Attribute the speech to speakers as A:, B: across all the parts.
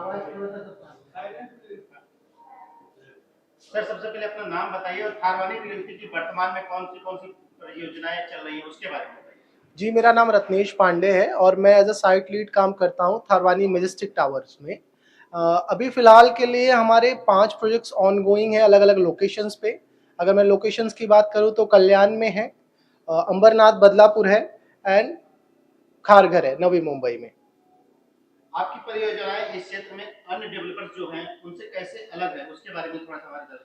A: Sir सबसे पहले अपना नाम बताइए और थारवानी रियल्टी की वर्तमान में कौन सी परियोजनाएं चल रही है उसके बारे में बताइए।
B: जी, मेरा नाम रत्नेश पांडे है और मैं एज अ साइट लीड काम करता हूँ थारवानी मैजेस्टिक टावर्स में। अभी फ़िलहाल के लिए हमारे 5 प्रोजेक्ट्स ऑनगोइंग हैं अलग-अलग लोकेशंस पे। अगर मैं लोकेशंस की बात करूँ तो कल्याण में है, अंबरनाथ बदलापुर है एंड खारघर है नवी मुंबई में।
A: आपकी परियोजनाएं इस क्षेत्र में अन्य डेवलपर्स जो हैं उनसे कैसे अलग है उसके बारे में थोड़ा सा हमारे साथ।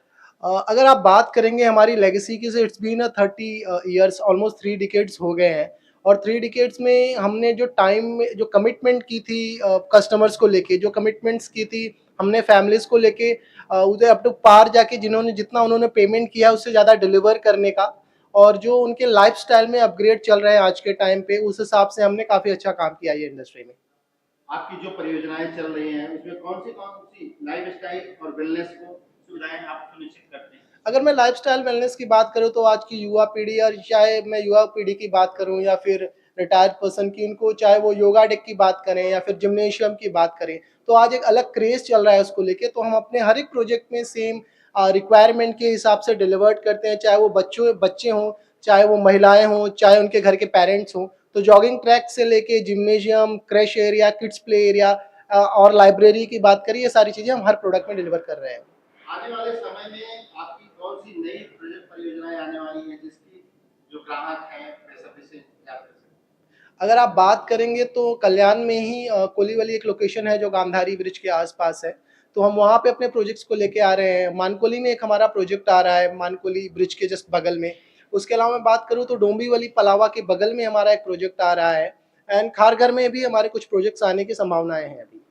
B: अगर आप बात करेंगे हमारी लेगेसी की, say it's been 30 years, almost 3 decades हो गए हैं और 3 डिकेड्स में हमने जो टाइम में जो कमिटमेंट की थी कस्टमर्स को लेके, जो कमिटमेंट्स की थी हमने फैमिलीज को लेके, उधर अप टू पार जाके जिन्होंने जितना उन्होंने पेमेंट किया उससे ज़्यादा डिलीवर करने का, और जो उनके लाइफस्टाइल में अपग्रेड चल रहे हैं आज के टाइम पे, उस हिसाब से हमने काफ़ी अच्छा काम किया है ये इंडस्ट्री में।
A: आपकी जो परियोजनाएं चल रही हैं उसमें कौन सी लाइफ स्टाइल और वेलनेस को सुविधाएं आप सुनिश्चित करते हैं।
B: अगर मैं लाइफस्टाइल वेलनेस की बात करूँ तो आज की युवा पीढ़ी, और चाहे मैं युवा पीढ़ी की बात करूँ या फिर रिटायर्ड पर्सन की, उनको चाहे वो योगा डेक की बात करें या फिर जिम्नेशियम की बात करें, तो आज एक अलग क्रेज चल रहा है उसको लेके। तो हम अपने हर एक प्रोजेक्ट में सेम रिक्वायरमेंट के हिसाब से डिलीवर्ड करते हैं, चाहे वो बच्चे हों, चाहे वो महिलाएं हों, चाहे उनके घर के पेरेंट्स हों। तो जॉगिंग ट्रैक से लेके gymnasium, crash area, kids play area और लाइब्रेरी की बात करें, ये सारी चीज़ें हम हर प्रोडक्ट में डिलीवर कर रहे हैं।
A: आने वाले समय में आपकी कौन सी नई प्रोजेक्ट परियोजनाएं आने वाली हैं जिसकी जो ग्राहक हैं बेसब्री से इंतजार कर सकते हैं।
B: अगर आप बात करेंगे तो कल्याण में ही कोलीवली एक लोकेशन है जो गांधारी ब्रिज के आसपास है, तो हम वहाँ पे अपने प्रोजेक्ट्स को लेके आ रहे हैं। मानकोली में एक हमारा प्रोजेक्ट आ रहा है, मानकोली ब्रिज के जस्ट बगल में। उसके अलावा मैं बात करूँ तो डोंबिवली पलावा के बगल में हमारा एक प्रोजेक्ट आ रहा है, एंड खारघर में भी हमारे कुछ प्रोजेक्ट्स आने की संभावनाएं हैं अभी।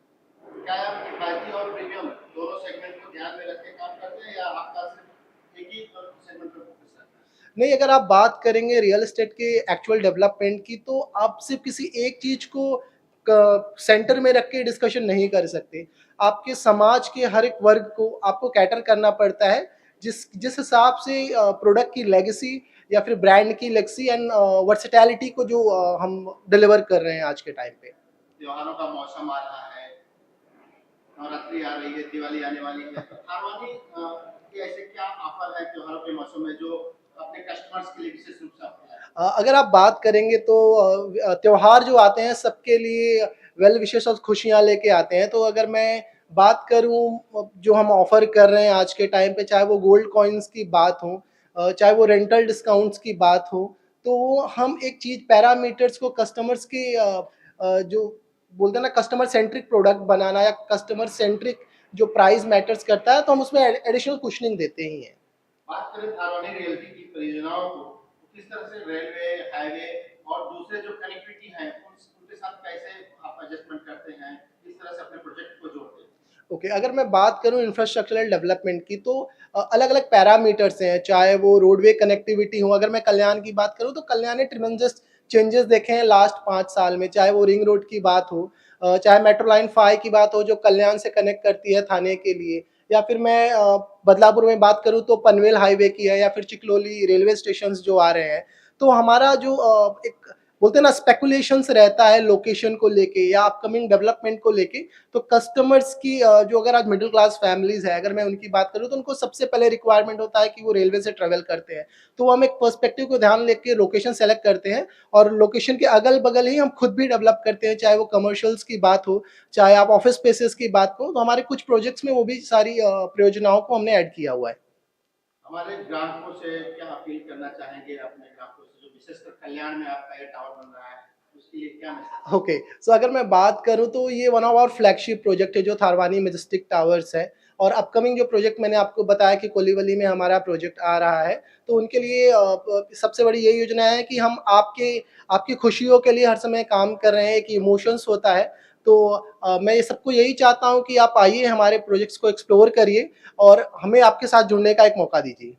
A: क्या आप किफायती और प्रीमियम दोनों सेगमेंट को ध्यान में रख के काम करते हैं या आपका सिर्फ एक ही सेगमेंट पर फोकस रहता है।
B: नहीं, अगर आप बात करेंगे रियल एस्टेट के एक्चुअल डेवलपमेंट की, तो आप सिर्फ किसी एक चीज को सेंटर में रख के डिस्कशन नहीं कर सकते। आपके समाज के हर एक वर्ग को आपको कैटर करना पड़ता है, जिस जिस हिसाब से प्रोडक्ट की लेगेसी या फिर ब्रांड की लेगेसी एंड वर्सेटैलिटी को जो हम डिलीवर कर रहे हैं आज के टाइम पे।
A: त्योहारों का मौसम आ रहा है, नवरात्रि आ रही है, दिवाली आने वाली है, तो थारवानी के ऐसे क्या ऑफर है त्योहारों के मौसम में जो अपने कस्टमर्स के लिए विशेष रूप से आपको लाए।
B: अगर आप बात करेंगे तो त्योहार जो आते हैं सबके लिए वेल विशेस और खुशियाँ लेके आते हैं। तो अगर मैं बात करूँ जो हम ऑफ़र कर रहे हैं आज के टाइम पे, चाहे वो गोल्ड कॉइन्स की बात हो, चाहे वो रेंटल डिस्काउंट्स की बात हो, तो हम एक चीज़ पैरामीटर्स को कस्टमर्स के जो बोलते हैं ना, कस्टमर सेंट्रिक प्रोडक्ट बनाना या कस्टमर सेंट्रिक जो प्राइस मैटर्स करता है, तो हम उसमें एडिशनल कुशनिंग देते ही हैं।
A: बात करें थारवानी रियल्टी की परियोजनाओं को, किस तरह से रेलवे, हाईवे और दूसरे जो कनेक्टिविटी हैं उनके साथ कैसे आप एडजस्टमेंट करते हैं, किस तरह से अपने प्रोजेक्ट को जोड़ते हैं।
B: ओके, अगर मैं बात करूँ इंफ्रास्ट्रक्चरल डेवलपमेंट की, तो अलग-अलग पैरामीटर्स हैं, चाहे वो रोडवे कनेक्टिविटी हो। अगर मैं कल्याण की बात करूँ तो कल्याण ने ट्रिमेंडस चेंजेस देखे हैं लास्ट 5 साल में, चाहे वो रिंग रोड की बात हो, चाहे मेट्रो लाइन 5 की बात हो जो कल्याण से कनेक्ट करती है थाने के लिए, या फिर मैं बदलापुर में बात करूँ तो पनवेल हाईवे की है, या फिर चिकलोली रेलवे स्टेशंस जो आ रहे हैं। तो हमारा जो एक बोलते हैं ना स्पेकुलेशंस रहता है लोकेशन को लेके या अपकमिंग डेवलपमेंट को लेके, तो कस्टमर्स की जो अगर आज मिडिल क्लास फैमिलीज है, अगर मैं उनकी बात करूँ तो उनको सबसे पहले रिक्वायरमेंट होता है कि वो रेलवे से ट्रेवल करते हैं। तो हम एक पर्सपेक्टिव को ध्यान लेके लोकेशन सेलेक्ट करते हैं और लोकेशन के अगल बगल ही हम खुद भी डेवलप करते हैं, चाहे वो कमर्शियल्स की बात हो, चाहे आप ऑफिस स्पेसेस की बात हो। तो हमारे कुछ प्रोजेक्ट्स में वो भी सारी परियोजनाओं को हमने ऐड किया हुआ है।
A: हमारे ग्राहकों से क्या अपील करना चाहेंगे, अपने ग्राहकों से जो विशेषकर कल्याण में आपका ये टावर बन रहा है उसके लिए क्या मैसेज।
B: ओके, सो अगर मैं बात करूँ तो ये one of our flagship project है जो थारवानी मैजेस्टिक टावर्स है, और अपकमिंग जो प्रोजेक्ट मैंने आपको बताया कि कोलीवली में हमारा प्रोजेक्ट आ रहा है, तो उनके लिए सबसे बड़ी ये योजना है कि हम आपकी खुशियों के लिए हर समय काम कर रहे हैं। एक इमोशंस होता है, तो मैं ये सबको यही चाहता हूँ कि आप आइए, हमारे प्रोजेक्ट्स को एक्सप्लोर करिए और हमें आपके साथ जुड़ने का एक मौका दीजिए।